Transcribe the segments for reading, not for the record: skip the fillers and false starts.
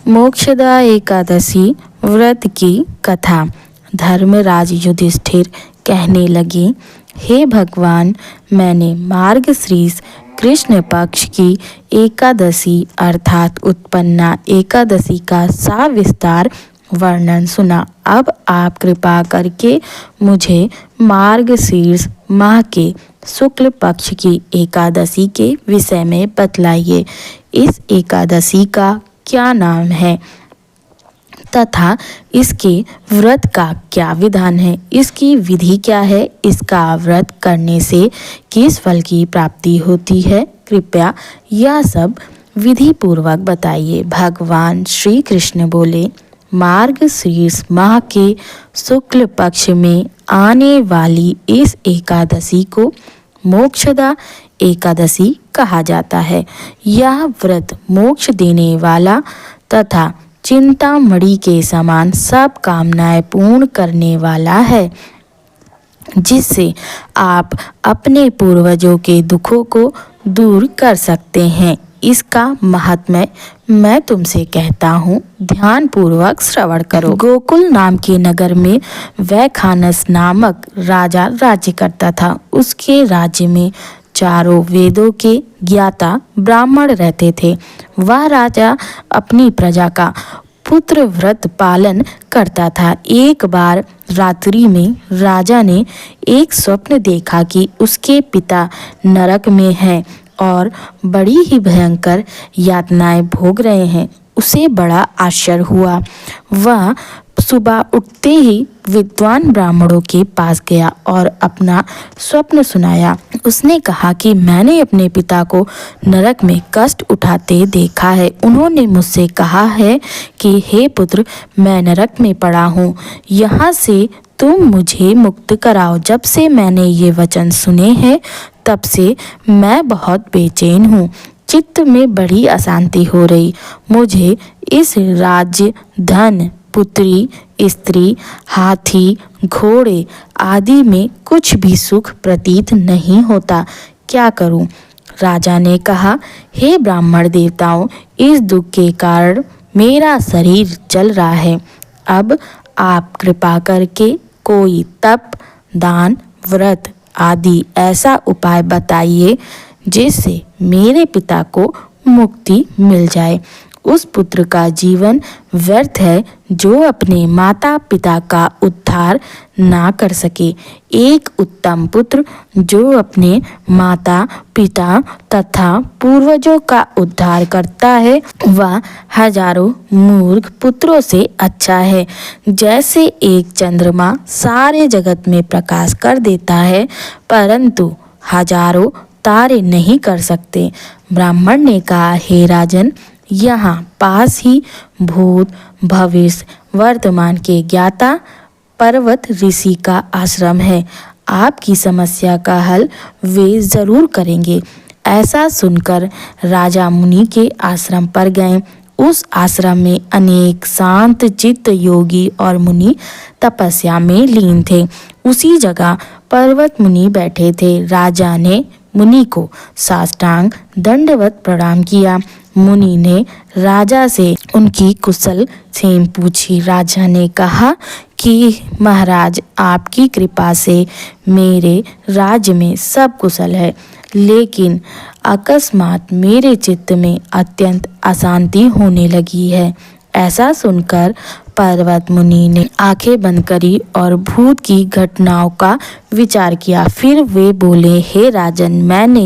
मोक्षदा एकादशी व्रत की कथा। धर्मराज युधिष्ठिर कहने लगे, हे भगवान, मैंने मार्गशीर्ष कृष्ण पक्ष की एकादशी अर्थात उत्पन्ना एकादशी का सविस्तार वर्णन सुना। अब आप कृपा करके मुझे मार्गशीर्ष माह के शुक्ल पक्ष की एकादशी के विषय में बतलाइए। इस एकादशी का क्या नाम है तथा इसके व्रत का क्या विधान है, इसकी विधि क्या है, इसका व्रत करने से किस फल की प्राप्ति होती है, कृपया यह सब विधि पूर्वक बताइए। भगवान श्री कृष्ण बोले, मार्गशीर्ष माह के शुक्ल पक्ष में आने वाली इस एकादशी को मोक्षदा एकादशी कहा जाता है। यह व्रत मोक्ष देने वाला तथा चिंतामणि के समान सब कामनाएं पूर्ण करने वाला है, जिससे आप अपने पूर्वजों के दुखों को दूर कर सकते हैं। इसका महात्म्य मैं तुमसे कहता हूँ, ध्यान पूर्वक श्रवण करो। गोकुल नाम के नगर में वैखानस नामक राजा राज्य करता था। उसके राज्य में चारों वेदों के ज्ञाता ब्राह्मण रहते थे। वह राजा अपनी प्रजा का पुत्र व्रत पालन करता था। एक बार रात्रि में राजा ने एक स्वप्न देखा कि उसके पिता नरक में हैं और बड़ी ही भयंकर यातनाएं भोग रहे हैं। उसे बड़ा आश्चर्य हुआ। वह सुबह उठते ही विद्वान ब्राह्मणों के पास गया और अपना स्वप्न सुनाया। उसने कहा कि मैंने अपने पिता को नरक में कष्ट उठाते देखा है। उन्होंने मुझसे कहा है कि हे पुत्र, मैं नरक में पड़ा हूँ, यहाँ से तुम मुझे मुक्त कराओ। जब से मैंने ये वचन सुने हैं तब से मैं बहुत बेचैन हूँ। चित्त में बड़ी अशांति हो रही। मुझे इस राज्य, धन, पुत्री, स्त्री, हाथी, घोड़े आदि में कुछ भी सुख प्रतीत नहीं होता। क्या करूं? राजा ने कहा, हे ब्राह्मण देवताओं, इस दुख के कारण मेरा शरीर जल रहा है। अब आप कृपा करके कोई तप, दान, व्रत आदि ऐसा उपाय बताइए जिससे मेरे पिता को मुक्ति मिल जाए। उस पुत्र का जीवन व्यर्थ है जो अपने माता पिता का उद्धार ना कर सके। एक उत्तम पुत्र जो अपने माता पिता तथा पूर्वजों का उद्धार करता है, वह हजारों मूर्ख पुत्रों से अच्छा है। जैसे एक चंद्रमा सारे जगत में प्रकाश कर देता है, परंतु हजारों तारे नहीं कर सकते। ब्राह्मण ने कहा, हे राजन, यहाँ पास ही भूत, भविष्य, वर्तमान के ज्ञाता पर्वत ऋषि का आश्रम है। आपकी समस्या का हल वे जरूर करेंगे। ऐसा सुनकर राजा मुनि के आश्रम पर गए। उस आश्रम में अनेक शांत चित्त योगी और मुनि तपस्या में लीन थे। उसी जगह पर्वत मुनि बैठे थे। राजा ने मुनि को साष्टांग दंडवत प्रणाम किया। मुनि ने राजा से उनकी कुशल क्षेम पूछी। राजा ने कहा कि महाराज, आपकी कृपा से मेरे राज्य में सब कुशल है, लेकिन अकस्मात मेरे चित्त में अत्यंत अशांति होने लगी है। ऐसा सुनकर पर्वत मुनि ने आंखें बंद करी और भूत की घटनाओं का विचार किया। फिर वे बोले, हे राजन, मैंने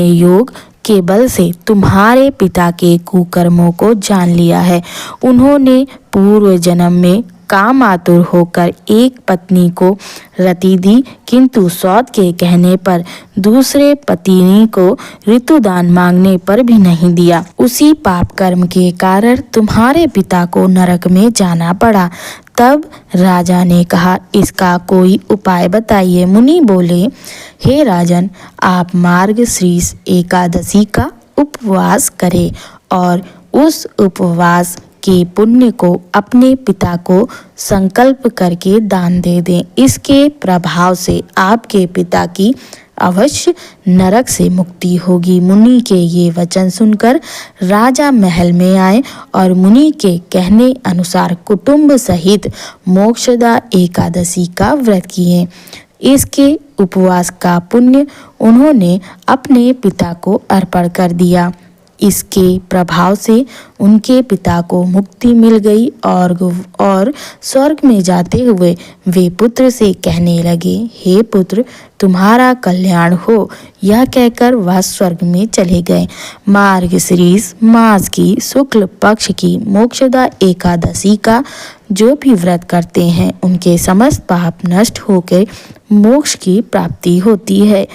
योग के बल से तुम्हारे पिता के कुकर्मों को जान लिया है। उन्होंने पूर्व जन्म में काम आतुर होकर एक पत्नी को रति दी, किंतु सौत के कहने पर दूसरे पत्नी को ऋतुदान मांगने पर भी नहीं दिया। उसी पाप कर्म के कारण तुम्हारे पिता को नरक में जाना पड़ा। तब राजा ने कहा, इसका कोई उपाय बताइए। मुनि बोले, हे राजन, आप मार्गशीर्ष एकादशी का उपवास करें और उस उपवास के पुण्य को अपने पिता को संकल्प करके दान दे दें। इसके प्रभाव से आपके पिता की अवश्य नरक से मुक्ति होगी। मुनि के ये वचन सुनकर राजा महल में आए और मुनि के कहने अनुसार कुटुंब सहित मोक्षदा एकादशी का व्रत किए। इसके उपवास का पुण्य उन्होंने अपने पिता को अर्पण कर दिया। इसके प्रभाव से उनके पिता को मुक्ति मिल गई और स्वर्ग में जाते हुए वे पुत्र से कहने लगे, हे पुत्र, तुम्हारा कल्याण हो। यह कहकर वह स्वर्ग में चले गए। मार्गशीर्ष मास की शुक्ल पक्ष की मोक्षदा एकादशी का जो भी व्रत करते हैं उनके समस्त पाप नष्ट होकर मोक्ष की प्राप्ति होती है।